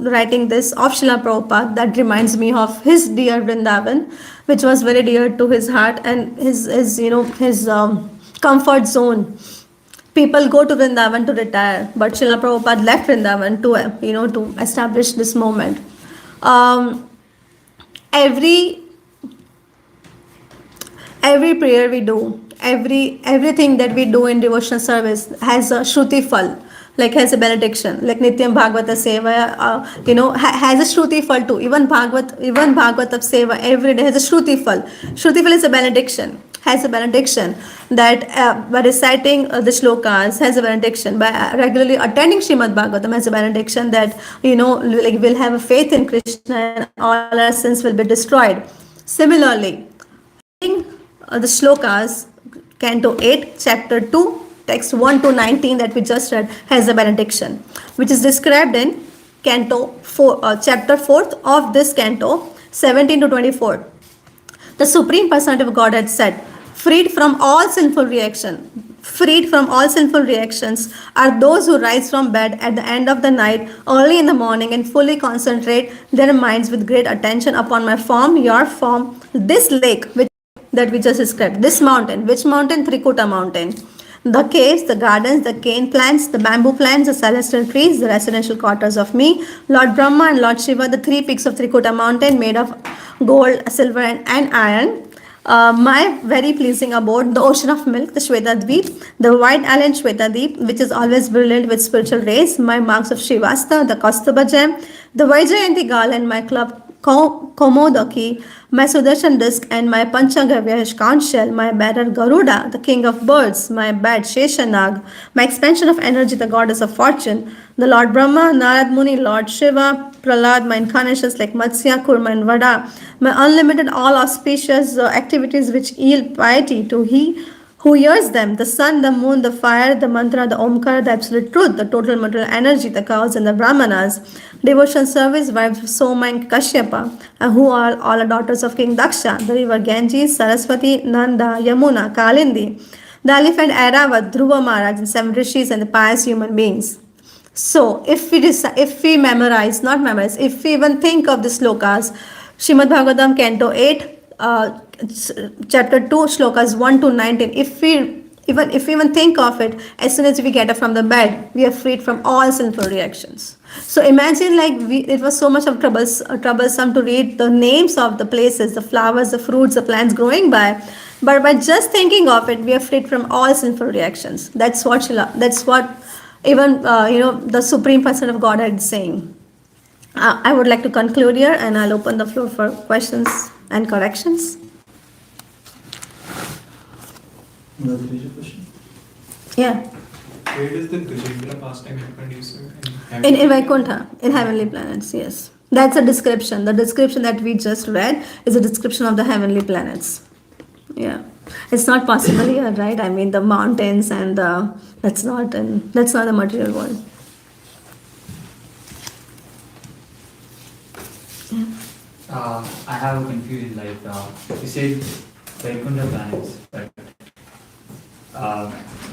writing this of Srila Prabhupada that reminds me of his dear Vrindavan, which was very dear to his heart and his comfort zone. People go to Vrindavan to retire, but Srila Prabhupada left Vrindavan to establish this moment. Every prayer we do, everything that we do in devotional service has a Shruti Fal, like has a benediction, like Nityam Bhagavata Seva, has a Shruti Fal too. Even Bhagavata Seva every day has a Shruti Fal. Shruti Fal is a benediction, has a benediction that by reciting the shlokas has a benediction, by regularly attending Srimad Bhagavatam has a benediction that, like we'll have a faith in Krishna and all our sins will be destroyed. Similarly, the shlokas, Canto 8, Chapter 2, text 1 to 19 that we just read has a benediction, which is described in Canto 4, Chapter 4th of this Canto, 17 to 24. The Supreme Personality of Godhead said, freed from all sinful reactions are those who rise from bed at the end of the night, early in the morning, and fully concentrate their minds with great attention upon my form, your form, this lake, that we just described, this mountain. Which mountain? Trikuta mountain. The caves, the gardens, the cane plants, the bamboo plants, the celestial trees, the residential quarters of me, Lord Brahma and Lord Shiva, the 3 peaks of Trikuta mountain made of gold, silver and iron. My very pleasing abode, the ocean of milk, the Shvetadweep, the white island Shvetadweep, which is always brilliant with spiritual rays, my marks of Srivasta, the Kaustubha gem, the Vaijayanti garland, my club Komodaki, my Sudarshan disc, and my Panchagavya conch shell, my bearer Garuda, the king of birds, my bat Sheshanag, my expansion of energy, the goddess of fortune, the Lord Brahma, Narad Muni, Lord Shiva, Pralad, my incarnations like Matsya, Kurma, and Vada, my unlimited all auspicious activities which yield piety to he who hears them, the sun, the moon, the fire, the mantra, the omkar, the absolute truth, the total material energy, the cows and the brahmanas, devotion service, wives of Soma and Kashyapa, who are all daughters of King Daksha, the river Ganges, Saraswati, Nanda, Yamuna, Kalindi, the elephant Airavat, Dhruva Maharaj, and 7 rishis and the pious human beings. So, if we if we even think of the slokas, Srimad Bhagavatam, Canto 8, Chapter 2, Shlokas 1 to 19, if we even think of it, as soon as we get up from the bed, we are freed from all sinful reactions. So imagine it was so much of troublesome to read the names of the places, the flowers, the fruits, the plants growing by. But by just thinking of it, we are freed from all sinful reactions. That's what even the Supreme Person of Godhead is saying. I would like to conclude here, and I'll open the floor for questions and corrections. Another question? Yeah. Where does the Gajendra pastime happen, you said? In Vaikuntha, in heavenly planets, yes. That's a description. The description that we just read is a description of the heavenly planets. Yeah. It's not possible here, right? I mean, the mountains and that's not the material world. Yeah. I have a confusion, you said Vaikuntha planets, but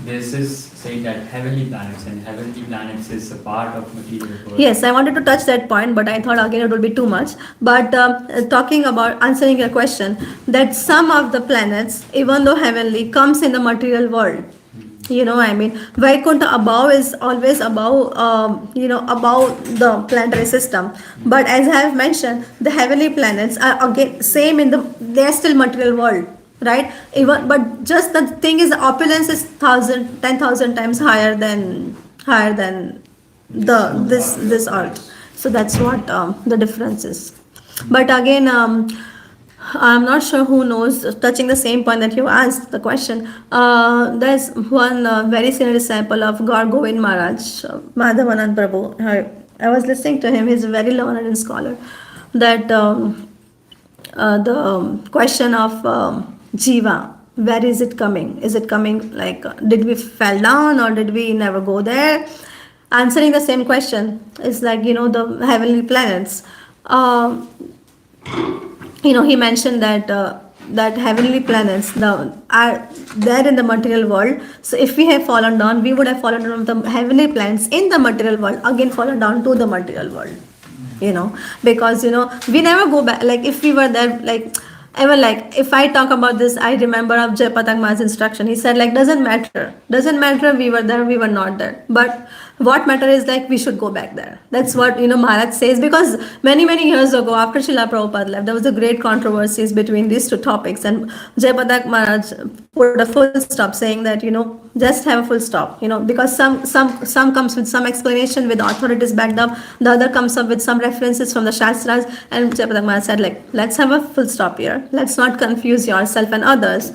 this is saying that heavenly planets, and heavenly planets is a part of material world. Yes, I wanted to touch that point, but I thought again it would be too much. But talking about answering your question, that some of the planets, even though heavenly, comes in the material world. Vaikuntha above is always above, above the planetary system. But as I have mentioned, the heavenly planets are again same they are still material world, right? But just the thing is, the opulence is 10,000 times higher than this earth. So that's what the difference is. But again, I'm not sure who knows, touching the same point that you asked the question. There's one very senior disciple of Gaur Govind Maharaj, Madhavanand Prabhu. I was listening to him, he's a very learned and scholar. That the question of Jiva. Where is it coming? Is it coming like, did we fell down or did we never go there? Answering the same question is like, the heavenly planets. He mentioned that heavenly planets are there in the material world. So if we have fallen down, we would have fallen down from the heavenly planets in the material world, again fallen down to the material world. Because we never go back. Like if we were there, like ever, like if I talk about this, I remember of Jay Patak Ma's instruction. He said like, doesn't matter, we were there, we were not there, but what matter is like we should go back there. That's what Maharaj says, because many years ago, after Srila Prabhupada left, there was a great controversies between these two topics, and Jay Patak Maharaj put a full stop, saying that just have a full stop, because some comes with some explanation with authorities backed up, the other comes up with some references from the Shastras, and Jay Patak Maharaj said like, let's have a full stop here, let's not confuse yourself and others.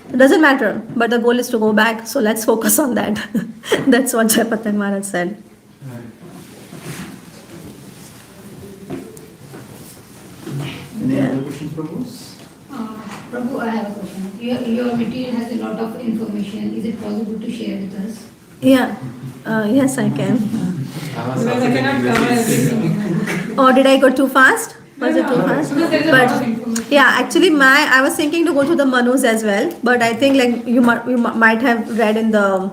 It doesn't matter, but the goal is to go back, so let's focus on that. That's what Jay Patak Maharaj said. Any other questions, Prabhu? Prabhu, I have a question. Your material has a lot of information. Is it possible to share with us? Yeah, yes, I can. Or did I go too fast? Was it too fast? But yeah, actually, I was thinking to go to the Manus as well, but I think like you might have read in the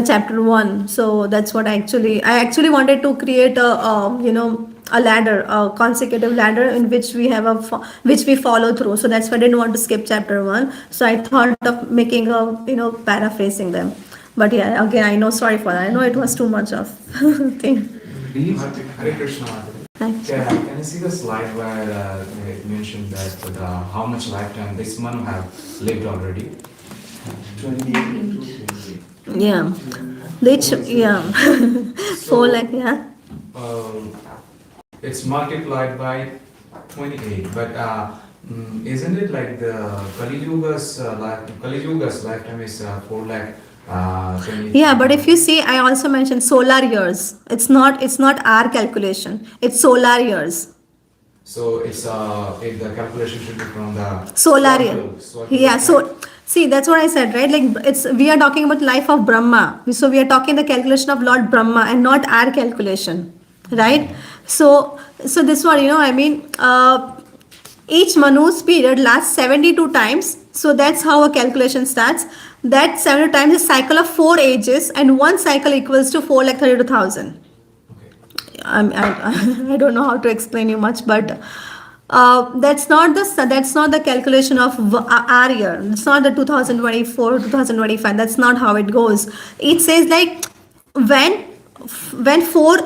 chapter 1. So that's what I actually wanted to create a ladder, a consecutive ladder in which we have which we follow through. So that's why I didn't want to skip chapter 1. So I thought of making paraphrasing them. But yeah, again, I know, sorry for that. I know it was too much of thing. Hare Krishna. Thanks. Yeah, can you see the slide where it mentioned that how much lifetime this Manu have lived already? 28. Yeah. Yeah. 4 lakh, yeah. It's multiplied by 28, but isn't it like the Kali Yuga's lifetime is 4 lakh? 20. Yeah, but if you see, I also mentioned solar years. It's not our calculation. It's solar years. So it's if the calculation should be from the Solar year. Yeah. So see, that's what I said, right? Like we are talking about life of Brahma. So we are talking the calculation of Lord Brahma and not our calculation, right? So this one, I mean, each Manu's period lasts 72 times. So that's how a calculation starts. That 72 times is cycle of 4 ages, and one cycle equals to 4,32,000. I don't know how to explain you much, but that's not the calculation of our year. It's not the 2024, 2025. That's not how it goes. It says like when four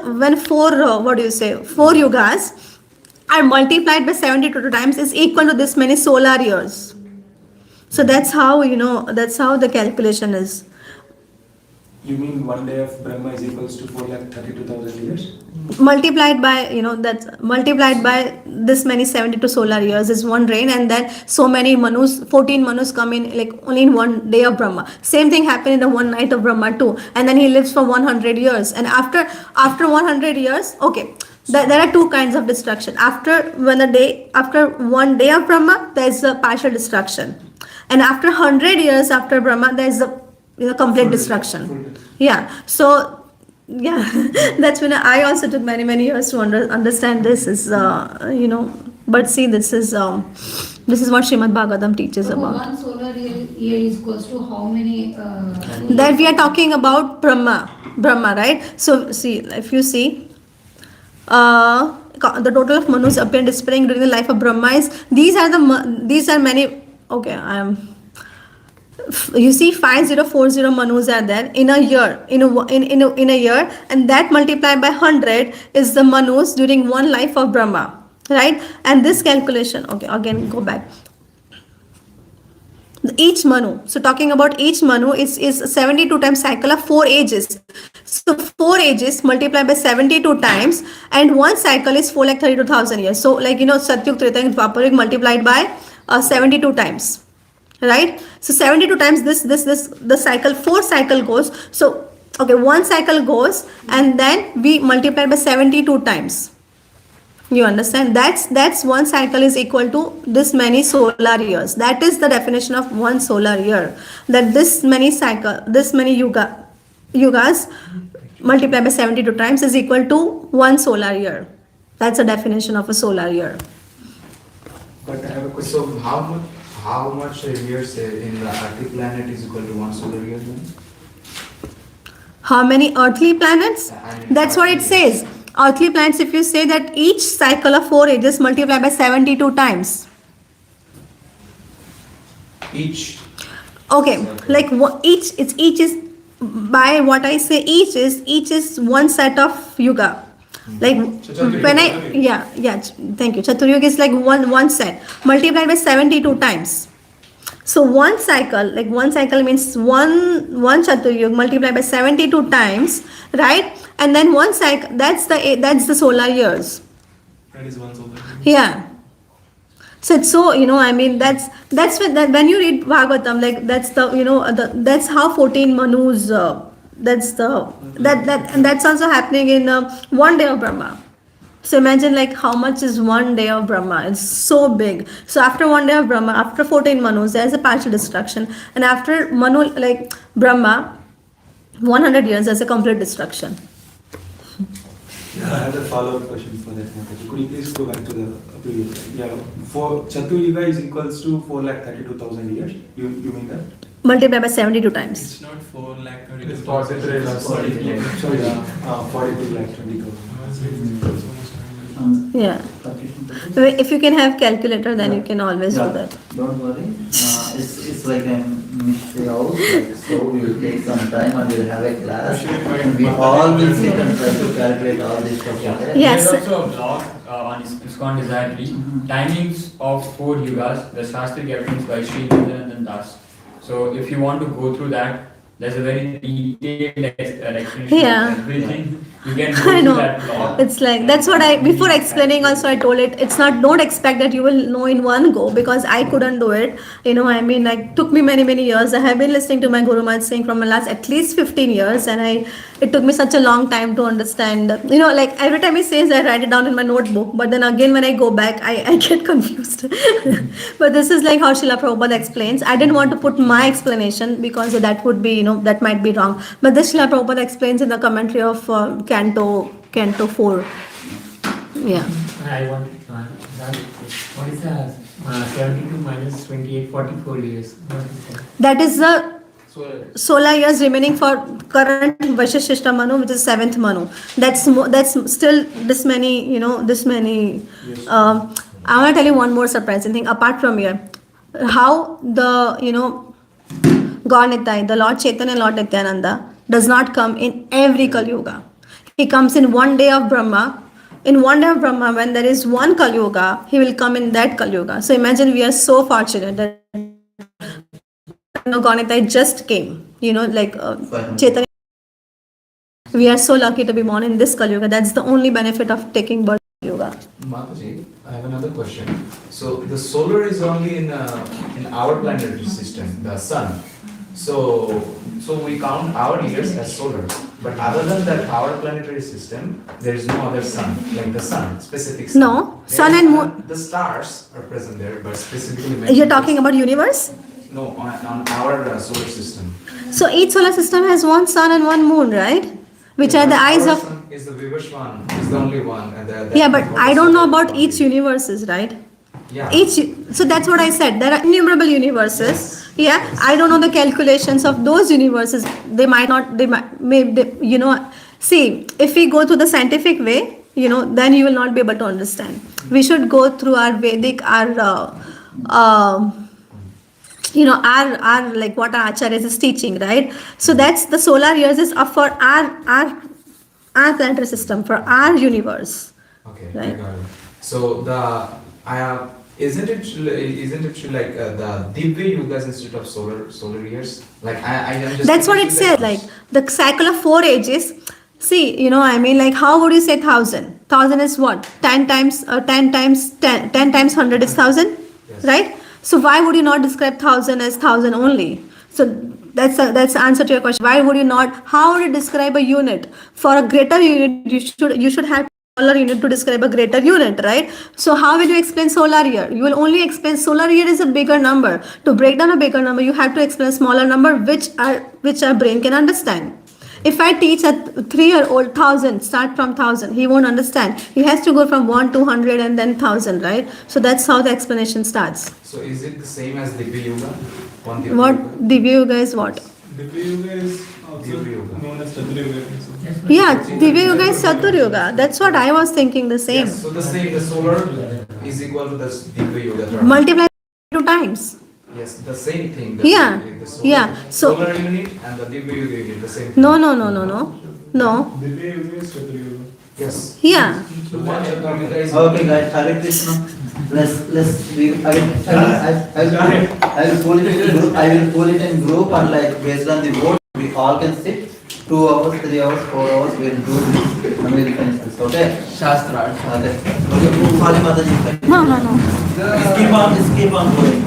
yugas are multiplied by 72 times is equal to this many solar years. So that's how the calculation is. You mean one day of Brahma is equals to 4,32,000 years? Multiplied by, that's multiplied by this many 72 solar years is one reign, and then so many Manus, 14 Manus come in like only in one day of Brahma. Same thing happened in the one night of Brahma too. And then he lives for 100 years. And after 100 years, okay, there are two kinds of destruction. After one day of Brahma, there is a partial destruction. And after 100 years after Brahma, there is a complete destruction. Yeah. So yeah, that's when I also took many years to understand this. Is but see, this is what Srimad Bhagavatam teaches about. One solar year is equals to how many? That we are talking about Brahma, right? So see, if you see, the total of Manus appeared displaying during the life of Brahma is these are many. Okay, you see 5040 Manus are there in a year, in a year, and that multiplied by 100 is the Manus during one life of Brahma, right? And this calculation, okay, again go back. Each Manu, so talking about each Manu is 72 times cycle of 4 ages. So 4 ages multiplied by 72 times, and one cycle is 4,32,000 years. So like Satyug, Treta, and Dwapar multiplied by 72 times. Right? So 72 times the cycle, 4 cycle goes. So, okay, one cycle goes and then we multiply by 72 times. You understand? That's one cycle is equal to this many solar years. That is the definition of one solar year. That this many yugas multiplied by 72 times is equal to one solar year. That's the definition of a solar year. But I have a question. So how much years in the earthly planet is equal to one solar year then? How many earthly planets? That's what it says. Earthly planets, if you say that each cycle of 4 ages multiplied by 72 times. Each. Okay, like each is by what I say each is one set of yuga. Like when thank you. Chaturyuga is like one set multiplied by 72 times. So one cycle means one Chaturyuga multiplied by 72 times, right? And then one cycle, that's the solar years. That is one solar year. Yeah. So it's so, I mean, that's when you read Bhagavatam, like that's that's how 14 Manus, that's also happening in one day of Brahma. So imagine like how much is one day of Brahma. It's so big. So after one day of Brahma, after 14 Manus, there's a partial destruction. And after Manu, like Brahma, 100 years, there's a complete destruction. I have a follow-up question for that. Mataji. Could you please go back to the previous slide? Yeah, for Chaturyuga is equals to 4,32,000 years. You mean that? Multiplied by 72 times. It's not 4 lakh. It's 43 lakh. Sorry, 42,20,000. Yeah. If you can have calculator, then you can always do that. Don't worry. It's like a mystery house. Like, so we will take some time and we'll have a class. And we all will sit and try to calculate all this stuff. Okay? Yes. There's also a blog on ISKCON Desire Tree, timings of 4 yugas, the Shastric evidence by Sri Nityananda Das. So if you want to go through that, there's a very detailed explanation Yeah. of everything. You can go I through know. that blog. It's like, that's what before explaining also I told it, it's not, don't expect that you will know in one go, because I couldn't do it. I mean, like, took me many, many years. I have been listening to my Guru Maharaj saying from the last at least 15 years, and it took me such a long time to understand. Like, every time he says, I write it down in my notebook, but then again, when I go back, I get confused. But this is like how Srila Prabhupada explains. I didn't want to put my explanation because that would be, that might be wrong. But this Srila Prabhupada explains in the commentary of Canto 4. Yeah. I wanted to ask that. What is the 72 minus 28, 44 years? What is that? That is the solar years remaining for current Vaisheshta Manu, which is 7th Manu. That's still this many, this many. I want to tell you one more surprising thing apart from here. How the, God Nitai, the Lord Chaitanya and Lord Nityananda does not come in every Kali Yuga. He comes in one day of Brahma. In one day of Brahma, when there is one Kali Yuga, he will come in that Kali Yuga. So imagine we are so fortunate that God Nitai just came. Like Chaitanya. We are so lucky to be born in this Kali Yuga. That's the only benefit of taking birth in Kali Yuga. Mataji, I have another question. So the solar is only in our planetary system, the sun. So we count our years as solar. But other than that, our planetary system, there is no other sun, like the sun, specific sun. No, sun and moon. The stars are present there, but specifically. You're talking about universe? No, on our solar system. So each solar system has one sun and one moon, right? Which are the eyes Our of. sun is the Vivashwan, is the only one. And Yeah, but I don't know about each universes, right? Yeah. So that's what I said. There are innumerable universes. Yeah, I don't know the calculations of those universes. They might not. See, if we go through the scientific way, then you will not be able to understand. We should go through our Vedic, our like what our Acharyas is teaching, right? So that's the solar years is for our planetary system, for our universe. Okay, right? I got it. So isn't it like the Divya Yugas instead of solar years? Like I am just. That's what it says. Like the cycle of 4 ages. See, like how would you say 1,000? 1,000 is what? 10 times 10 times 10 times 100 is 1,000, Yes. right? So why would you not describe 1,000 as 1,000 only? So that's the answer to your question. Why would you not? How would you describe a unit? For a greater unit, you should have smaller unit to describe a greater unit, right? So how will you explain solar year? You will only explain solar year is a bigger number. To break down a bigger number, you have to explain a smaller number which our brain can understand. If I teach a 3-year-old 1,000, start from 1,000, he won't understand. He has to go from 1 to 100 and then 1,000, right? So that's how the explanation starts. So is it the same as Divya Yoga? What Divya Yoga is what? Divya Yoga is also Divya Yoga. known as Chatur Yoga. So. Yeah, Divya Yoga is Satur Yoga. That's what I was thinking, the same. Yes, so the solar is equal to the Divya Yoga. Multiply 2 times. Yes, the same thing. Yeah, The solar, yeah. So solar unit and the Divya Yoga unit, the same. no. No. Divya Yoga is Chatur Yoga. Yes. Yeah. The one Chatur Yoga is. Okay, guys, Hare Krishna. I will pull it in group. I will pull it in group and like based on the vote, we all can sit. 2 hours, 3 hours, 4 hours. We will do this and we will finish this. Okay? Shastra. Okay. Kali Mataji. No. Keep on going.